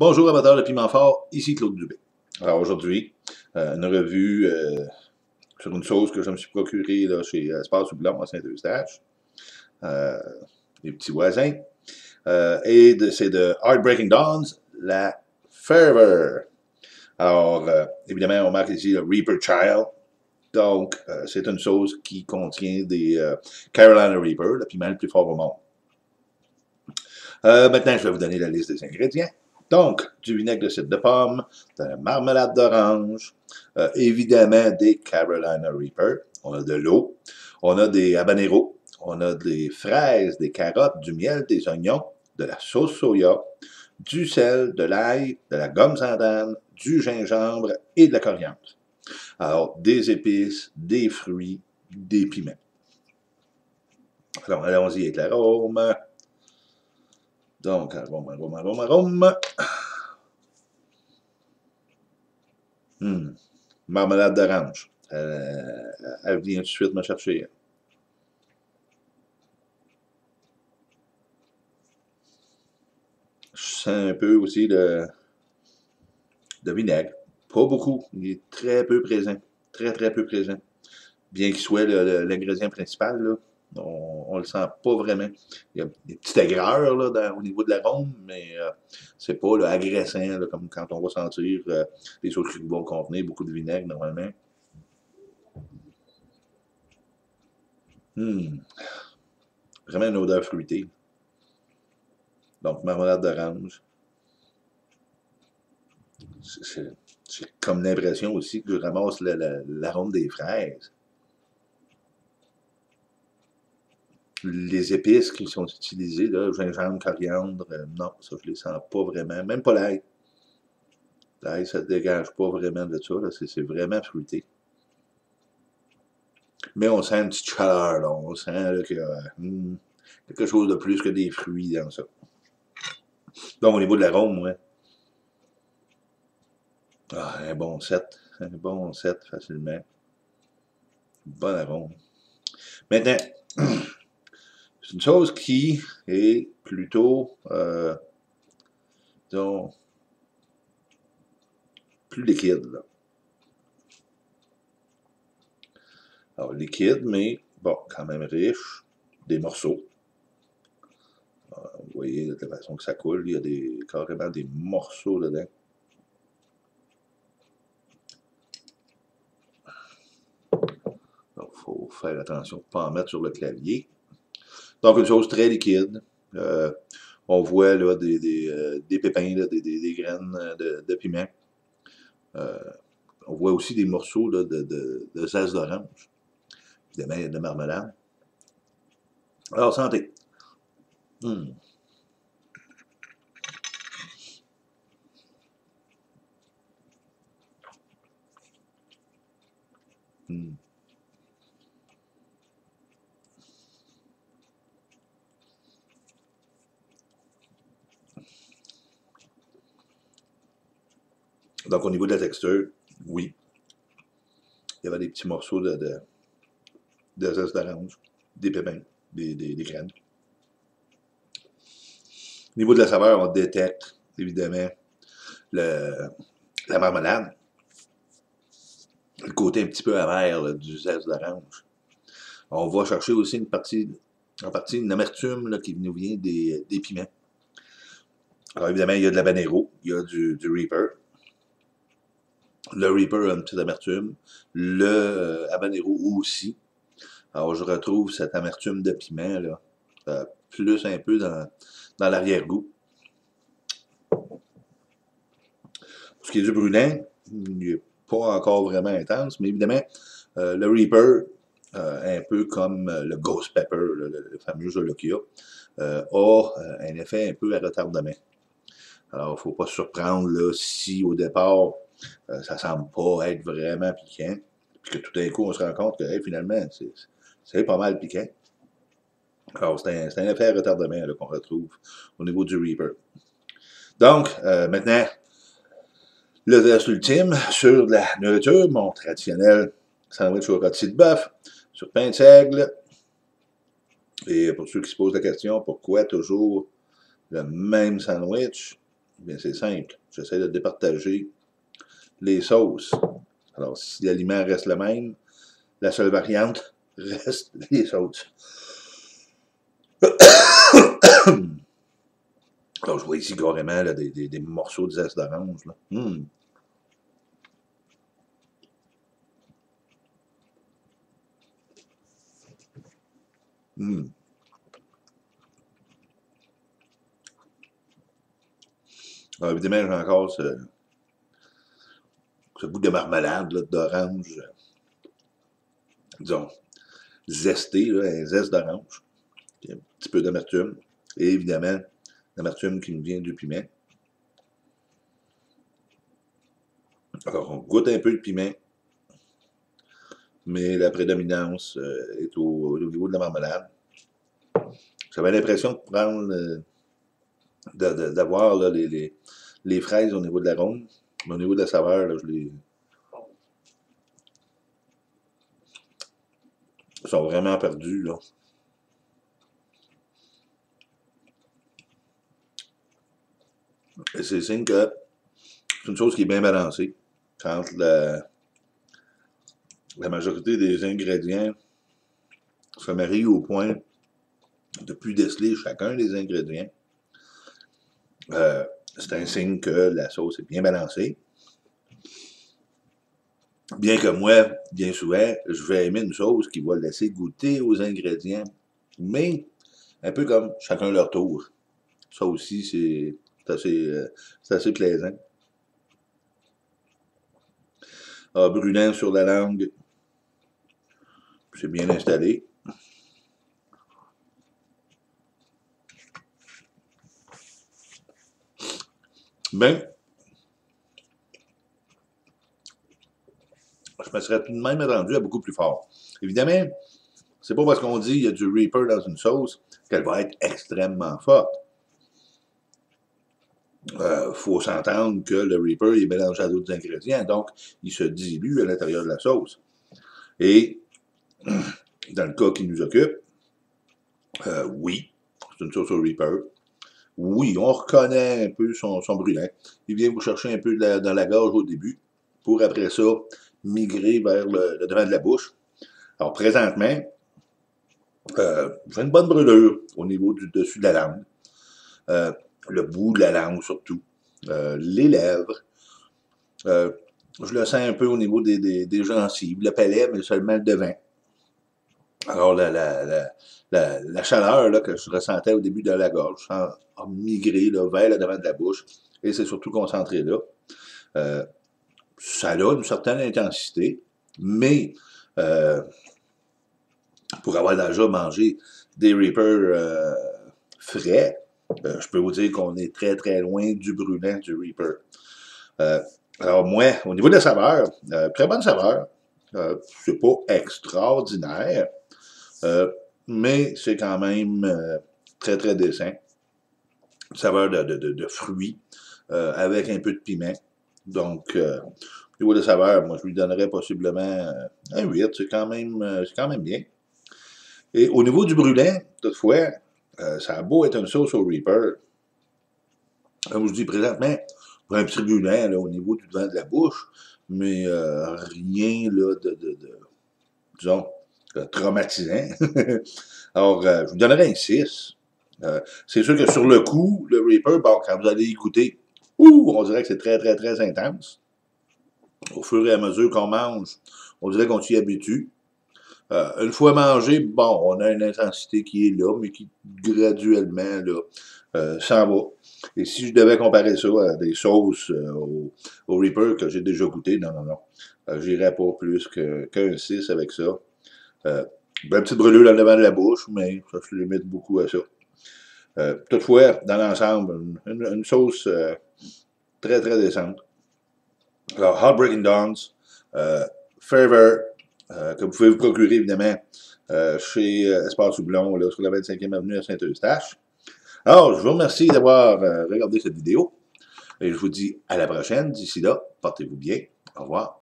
Bonjour amateurs de piment fort, ici Claude Dubé. Alors aujourd'hui, une revue sur une sauce que je me suis procurée là, chez Espace Houblon à Saint-Eustache, les petits voisins. C'est de Heartbreaking Dawns, la Fervor. Alors, évidemment, on marque ici le Reaper Child. Donc, c'est une sauce qui contient des Carolina Reaper, le piment le plus fort au monde. Maintenant, je vais vous donner la liste des ingrédients. Donc, du vinaigre de cidre de pomme, de la marmelade d'orange, évidemment des Carolina Reaper, on a de l'eau, on a des habaneros, on a des fraises, des carottes, du miel, des oignons, de la sauce soya, du sel, de l'ail, de la gomme sandane, du gingembre et de la coriandre. Alors, des épices, des fruits, des piments. Alors, allons-y avec l'arôme. Donc, arôme. Marmelade d'orange. Elle vient tout de suite me chercher. Je sens un peu aussi de vinaigre. Pas beaucoup. Il est très peu présent. Très, très peu présent. Bien qu'il soit l'ingrédient principal, là, on le sent pas vraiment. Il y a des petites aigreurs là, au niveau de l'arôme, mais c'est pas là, agressant là, comme quand on va sentir les sauces qui vont contenir beaucoup de vinaigre normalement. Vraiment une odeur fruitée. Donc, marmelade d'orange. J'ai comme l'impression aussi que je ramasse l'arôme des fraises. Les épices qui sont utilisées, là, gingembre, coriandre, non, ça je les sens pas vraiment. Même pas l'ail. L'ail, ça ne dégage pas vraiment de ça. C'est vraiment fruité. Mais on sent une petite chaleur, là. On sent qu'il y a quelque chose de plus que des fruits dans ça. Donc, au niveau de l'arôme, ouais. Ah, un bon 7. Un bon 7 facilement. Bon arôme. Maintenant, c'est une chose qui est plutôt, disons, plus liquide. Là. Alors, liquide, mais bon, quand même riche. Des morceaux. Vous voyez de la façon que ça coule, il y a carrément des morceaux dedans. Donc, il faut faire attention de ne pas en mettre sur le clavier. Donc, une chose très liquide. On voit là, des pépins, là, des graines de piment. On voit aussi des morceaux là, de zeste d'orange. Évidemment, il y a de la marmelade. Alors, santé. Donc, au niveau de la texture, oui. Il y avait des petits morceaux de zeste d'orange, des pépins, des graines. Au niveau de la saveur, on détecte, évidemment, la marmelade. Le côté un petit peu amer là, du zeste d'orange. On va chercher aussi en partie une amertume là, qui nous vient des piments. Alors évidemment, il y a de l'habanero, il y a du Reaper. Le Reaper a une petite amertume. Le habanero aussi. Alors je retrouve cette amertume de piment là, plus un peu dans l'arrière-goût. Pour ce qui est du brûlant, il n'est pas encore vraiment intense, mais évidemment, le Reaper, un peu comme le Ghost Pepper, le fameux Jolokia, a un effet un peu à retardement. Alors, il ne faut pas se surprendre là, si au départ, ça ne semble pas être vraiment piquant, puis que tout d'un coup, on se rend compte que hey, finalement, c'est pas mal piquant. Alors, c'est un effet à retardement qu'on retrouve au niveau du Reaper. Donc, maintenant, le test ultime sur la nourriture, mon traditionnel sandwich au rôti de bœuf, sur pain de seigle. Et pour ceux qui se posent la question, pourquoi toujours le même sandwich? Bien, c'est simple. J'essaie de départager les sauces. Alors, si l'aliment reste le même, la seule variante reste les sauces. Alors, je vois ici carrément là, des morceaux de zeste d'orange. Alors, évidemment, j'ai encore ce goût de marmelade, d'orange, disons, zesté, là, un zeste d'orange. Un petit peu d'amertume. Et évidemment, l'amertume qui nous vient du piment. Alors, on goûte un peu le piment, mais la prédominance est au niveau de la marmelade. J'avais l'impression de prendre, d'avoir les fraises au niveau de l'arôme, mais au niveau de la saveur, là, ils sont vraiment perdus, là. Et c'est signe que c'est une chose qui est bien balancée. Quand la majorité des ingrédients se marient au point de plus déceler chacun des ingrédients, c'est un signe que la sauce est bien balancée. Bien que moi, bien souvent, je vais aimer une sauce qui va laisser goûter aux ingrédients, mais un peu comme chacun leur tour. Ça aussi, c'est assez plaisant. Brûlant sur la langue, c'est bien installé. Ben, je me serais tout de même attendu à beaucoup plus fort. Évidemment, c'est pas parce qu'on dit qu'il y a du Reaper dans une sauce qu'elle va être extrêmement forte. Faut s'entendre que le Reaper est mélangé à d'autres ingrédients, donc il se dilue à l'intérieur de la sauce. Et dans le cas qui nous occupe, oui, c'est une sauce au Reaper. Oui, on reconnaît un peu son brûlant. Il vient vous chercher un peu dans la gorge au début, pour après ça migrer vers le devant de la bouche. Alors présentement, j'ai une bonne brûlure au niveau du dessus de la langue. Le bout de la langue surtout. Les lèvres. Je le sens un peu au niveau des gencives, le palais, mais seulement le devant. Alors, la chaleur là, que je ressentais au début de la gorge a migré là, vers le devant de la bouche, et c'est surtout concentré là. Ça a une certaine intensité, mais pour avoir déjà mangé des Reaper frais, je peux vous dire qu'on est très très loin du brûlant du Reaper. Alors moi, au niveau de la saveur, très bonne saveur. C'est pas extraordinaire, mais c'est quand même très très décent. Saveur de fruits, avec un peu de piment. Donc, au niveau de la saveur, moi je lui donnerais possiblement un 8, c'est quand même bien. Et au niveau du brûlant, toutefois, ça a beau être une sauce au Reaper. Comme je vous dis présentement, pour un petit brûlant là, au niveau du devant de la bouche, mais rien là, disons, traumatisant. Alors, je vous donnerais un 6. C'est sûr que sur le coup, le Reaper, bon, quand vous allez y goûter, on dirait que c'est très, très, très intense. Au fur et à mesure qu'on mange, on dirait qu'on s'y habitue. Une fois mangé, bon, on a une intensité qui est là, mais qui graduellement s'en va. Et si je devais comparer ça à des sauces au Reaper que j'ai déjà goûté, non. J'irais pas plus qu'un 6 avec ça. Ben, petite brûlure dans le devant de la bouche, mais ça se limite beaucoup à ça. Toutefois, dans l'ensemble, une sauce très, très décente. Alors, Heartbreaking Dawns, Fervor, que vous pouvez vous procurer, évidemment, chez Espace Houblon, là, sur la 25e avenue à Saint-Eustache. Alors, je vous remercie d'avoir regardé cette vidéo, et je vous dis à la prochaine. D'ici là, portez-vous bien. Au revoir.